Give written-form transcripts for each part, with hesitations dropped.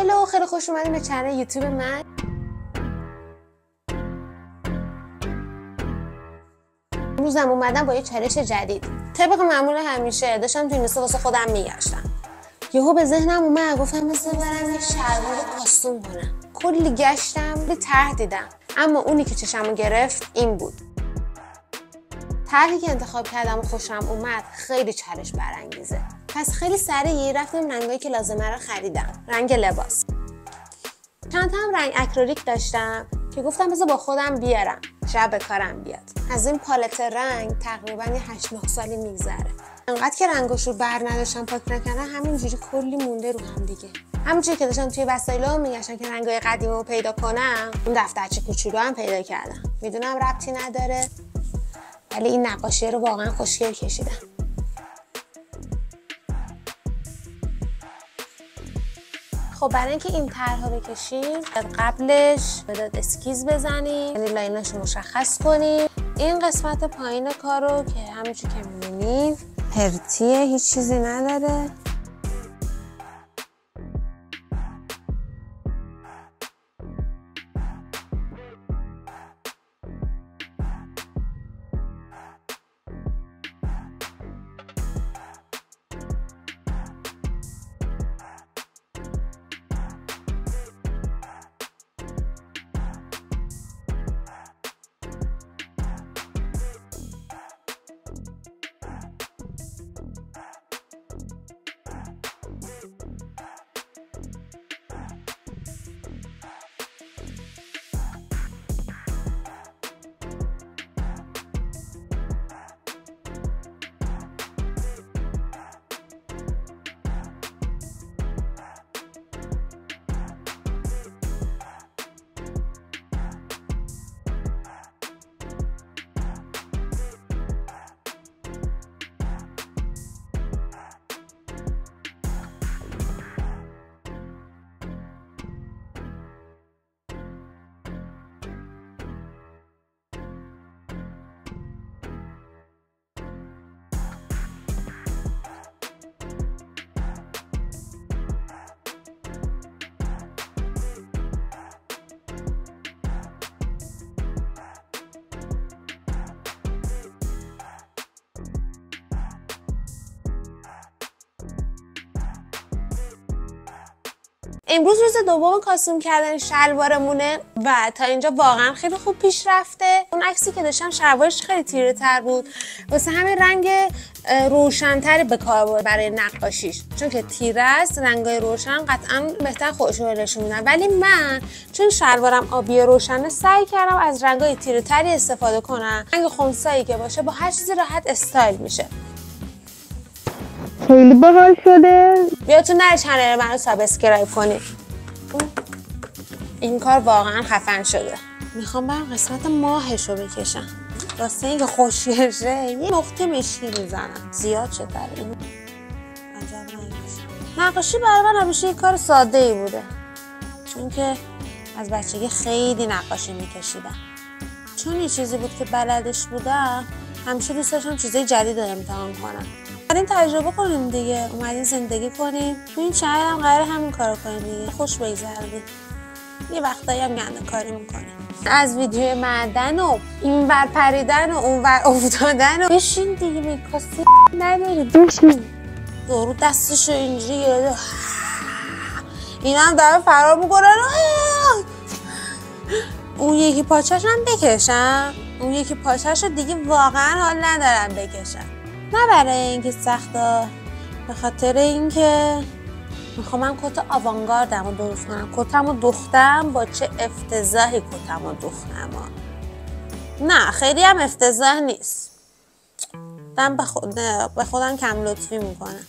هلو، خیلی خوش اومدین به چنل یوتیوب من. امروزم اومدم با یه چالش جدید. طبق معمول همیشه داشتم تو اینستا واسه خودم میگشتم. یهو به ذهنم اومد گفتم مثلا برم یه شلوار کاستوم کنم. کلی گشتم، یه طرح دیدم، اما اونی که چشمو گرفت این بود. طرحی که انتخاب کردم و خوشم اومد خیلی چالش برانگیزه. پس خیلی سریع رفتم رنگایی که لازمه رو خریدم. رنگ لباس. چند تا هم رنگ اکریلیک داشتم که گفتم بذار با خودم بیارم، شاید به کارم بیاد. از این پالت رنگ تقریبا 8-9 سالی میگذره. انقدر که رنگاشو بر نداشتم پاک نکردم، همینجوری کلی مونده رو هم دیگه. همونجوری که داشتم توی وسایلام میگشتم که رنگای قدیمیمو پیدا کنم، اون دفترچه کوچولو هم پیدا کردم. میدونم ربطی نداره، ولی این نقاشی رو واقعا خوشگل کشیدم. خب برای اینکه این طرح‌ها بکشیم قبلش باید اسکیز بزنیم، یعنی لایناشو مشخص کنیم. این قسمت پایین کارو که همونجوری که می‌بینید پرتیه، هیچ چیزی نداره. امروز روز دوم کاستوم کردن شلوارمونه و تا اینجا واقعا خیلی خوب پیش رفته. اون عکسی که داشتم شلوارش خیلی تیره تر بود، واسه همین رنگ روشن‌تری به کار برد برای نقاشیش، چون که تیره است رنگای روشن قطعا بهتر خودشون رو نشون میدن. ولی من چون شلوارم آبی روشنه سعی کردم از رنگای تیره تری استفاده کنم. رنگ خنثایی که باشه با هر چیزی راحت استایل میشه. خیلی باحال شده. بیاتون نره چنل من رو سابسکرایب کنید. این کار واقعا خفن شده. میخوام برم قسمت ماهش رو بکشم. راسته این که خوشگله یه نقطه مشکی میزنم، زیاد شده این. عجب نمیشه. نقاشی برای من همیشه یه کار ساده ای بوده، چون که از بچگی خیلی نقاشی میکشیدم. چون یه چیزی بود که بلدش بودم، همیشه دوست داشتم چیزای جدید رو امتحان کنم. اومدیم تجربه کنیم دیگه، اومدیم زندگی کنیم. تو این چنل هم قراره همین کارو کنیم دیگه، خوش بگذرونیم. یه وقتایی هم گنده کاری میکنیم. از ویدیو معدن و اینور پریدن و اونور افتادن و بشین دیگه، میکاسی نداری، بشین. دورو دستشو اینجوری گرده، این هم داره فرار میکنن. اون یکی پاچش هم بکشم، اون یکی پاچش رو دیگه واقعا حال ندارم بکشم. نه برای اینکه سخته، به خاطر اینکه میخوام من کت آوانگاردم رو درست کنم. کتم رو دوختم، با چه افتضاحی کتم رو دوختم. نه خیلی هم افتضاح نیست، دم به خودم کم لطفی میکنم.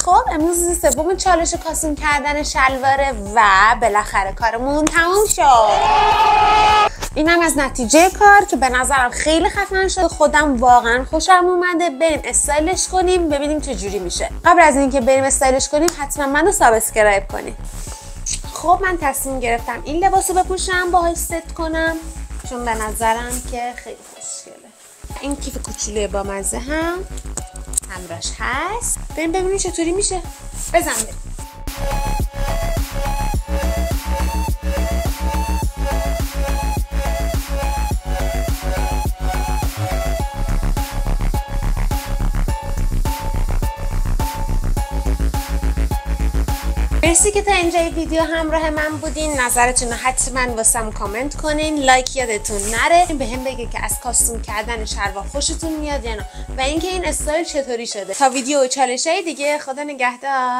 خب امروز سوم چالش کاستوم کردن شلواره و بالاخره کارمون تموم شد. اینم از نتیجه کار که به نظرم خیلی خفن شد. خودم واقعا خوشم اومده. بریم استایلش کنیم ببینیم چه جوری میشه. قبل از اینکه بریم استایلش کنیم حتما منو سابسکرایب کنیم. خب من تصمیم گرفتم این لباسو بپوشم باهاش ست کنم چون به نظرم که خیلی خوشگله. این کیف کوچولوی با مزه هم همراهش هست. بریم ببینیم چطوری میشه. بزن بریم. مرسی که تا اینجای ویدیو همراه من بودین. نظرتون رو حتما واسم کامنت کنین. لایک یادتون نره. به هم بگه که از کاستوم کردن شلوار خوشتون میاد یا نه و اینکه این استایل چطوری شده. تا ویدیو و چالشای دیگه خدا نگهدار.